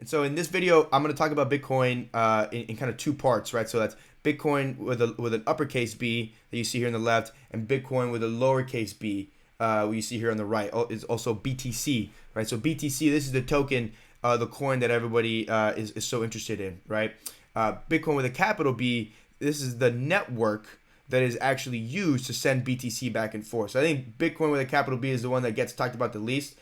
So in this video, I'm going to talk about Bitcoin in kind of two parts, right? So that's Bitcoin with an uppercase B that you see here on the left, and Bitcoin with a lowercase b you see here on the right. Is also BTC, right? So BTC, this is the token, the coin that everybody is so interested in, right? Bitcoin with a capital B, this is the network that is actually used to send BTC back and forth. So I think Bitcoin with a capital B is the one that gets talked about the least.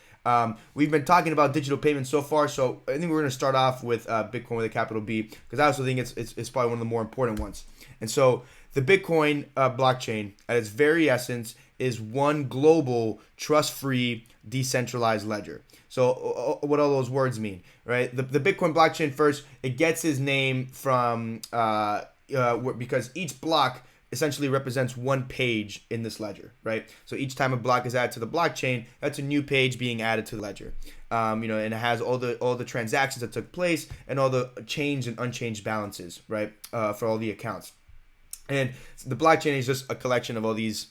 We've been talking about digital payments so far, so I think we're going to start off with Bitcoin with a capital B, because I also think it's probably one of the more important ones. And so the Bitcoin blockchain, at its very essence, is one global, trust-free, decentralized ledger. So what all those words mean, right? The Bitcoin blockchain, first, it gets its name from because each block essentially represents one page in this ledger, right? So each time a block is added to the blockchain, that's a new page being added to the ledger. And it has all the transactions that took place and all the changed and unchanged balances, right? For all the accounts. And the blockchain is just a collection of all these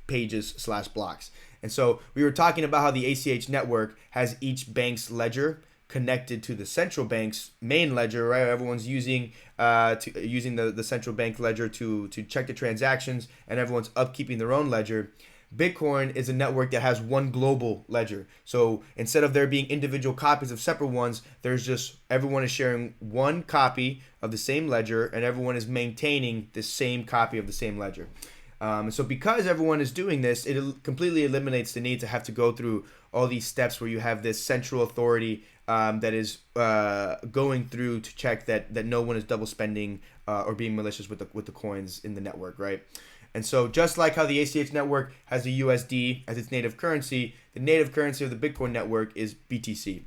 pages / blocks. And so we were talking about how the ACH network has each bank's ledger connected to the central bank's main ledger, right? Everyone's using the central bank ledger to check the transactions, and everyone's upkeeping their own ledger. Bitcoin is a network that has one global ledger. So instead of there being individual copies of separate ones, there's just everyone is sharing one copy of the same ledger, and everyone is maintaining the same copy of the same ledger. So because everyone is doing this, it completely eliminates the need to have to go through all these steps where you have this central authority that is going through to check that no one is double spending or being malicious with the coins in the network, right? And so just like how the ACH network has the USD as its native currency, the native currency of the Bitcoin network is BTC.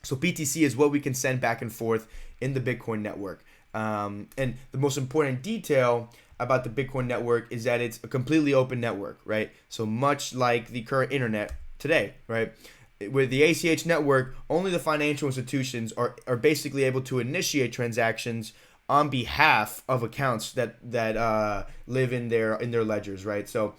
So BTC is what we can send back and forth in the Bitcoin network. And the most important detail about the Bitcoin network is that it's a completely open network, right? So much like the current internet today, right? With the ACH network, only the financial institutions are basically able to initiate transactions on behalf of accounts that live in their ledgers, right? So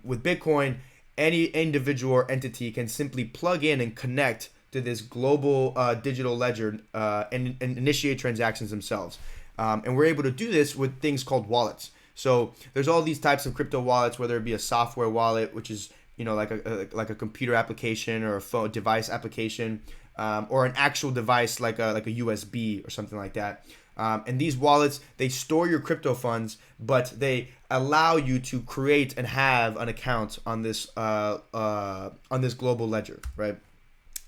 with Bitcoin, any individual or entity can simply plug in and connect to this global digital ledger and initiate transactions themselves. And we're able to do this with things called wallets. So there's all these types of crypto wallets, whether it be a software wallet, which is like a computer application or a phone device application, or an actual device like a USB or something like that. And these wallets, they store your crypto funds, but they allow you to create and have an account on this global ledger, right?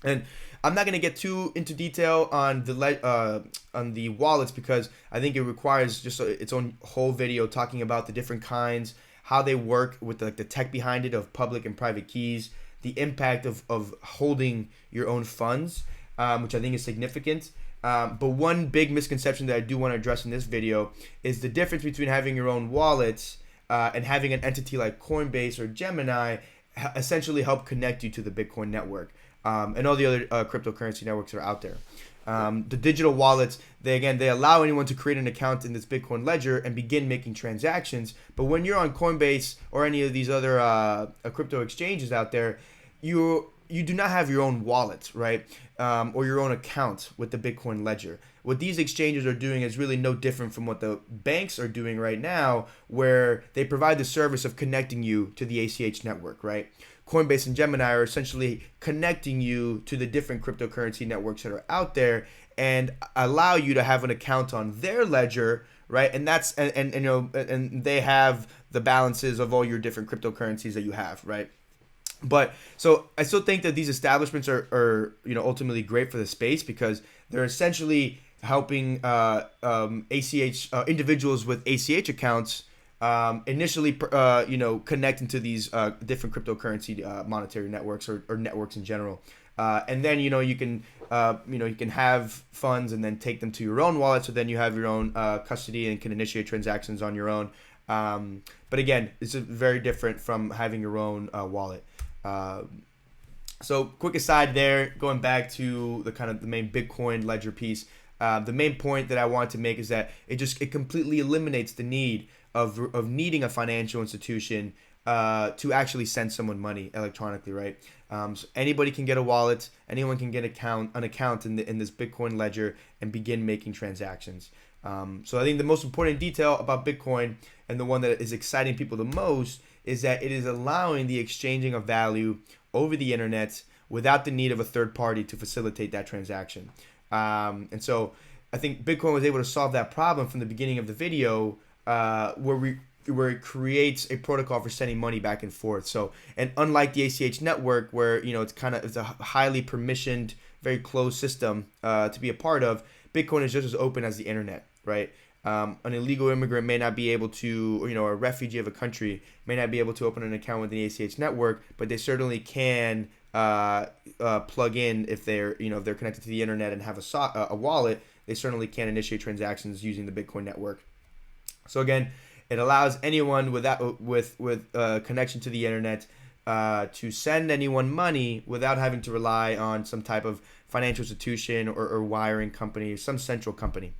And I'm not going to get too into detail on the wallets, because I think it requires just its own whole video talking about the different kinds, how they work with the tech behind it of public and private keys, the impact of holding your own funds, which I think is significant. But one big misconception that I do want to address in this video is the difference between having your own wallets and having an entity like Coinbase or Gemini essentially help connect you to the Bitcoin network and all the other cryptocurrency networks that are out there. The digital wallets, they allow anyone to create an account in this Bitcoin ledger and begin making transactions. But when you're on Coinbase or any of these other crypto exchanges out there, you do not have your own wallet, right? Or your own account with the Bitcoin ledger. What these exchanges are doing is really no different from what the banks are doing right now, where they provide the service of connecting you to the ACH network, right? Coinbase and Gemini are essentially connecting you to the different cryptocurrency networks that are out there and allow you to have an account on their ledger, right? And that's and they have the balances of all your different cryptocurrencies that you have, right? But so I still think that these establishments are ultimately great for the space, because they're essentially helping ACH individuals with ACH accounts initially connect into these different cryptocurrency monetary networks or networks in general, and then you can have funds and then take them to your own wallet, so then you have your own custody and can initiate transactions on your own. But again, it's very different from having your own wallet. So quick aside there, going back to the main Bitcoin ledger piece, the main point that I want to make is that it completely eliminates the need of needing a financial institution to actually send someone money electronically, right? So anybody can get a wallet, anyone can get an account in this Bitcoin ledger and begin making transactions. So I think the most important detail about Bitcoin, and the one that is exciting people the most, is that it is allowing the exchanging of value over the internet without the need of a third party to facilitate that transaction. And so I think Bitcoin was able to solve that problem from the beginning of the video, where it creates a protocol for sending money back and forth. So, and unlike the ACH network, where it's a highly permissioned, very closed system to be a part of, Bitcoin is just as open as the internet, right? An illegal immigrant may not be able to, or a refugee of a country may not be able to open an account with the ACH network, but they certainly can plug in if they're connected to the internet and have a wallet. They certainly can initiate transactions using the Bitcoin network. So again, it allows anyone with connection to the internet to send anyone money without having to rely on some type of financial institution or wiring company, some central company.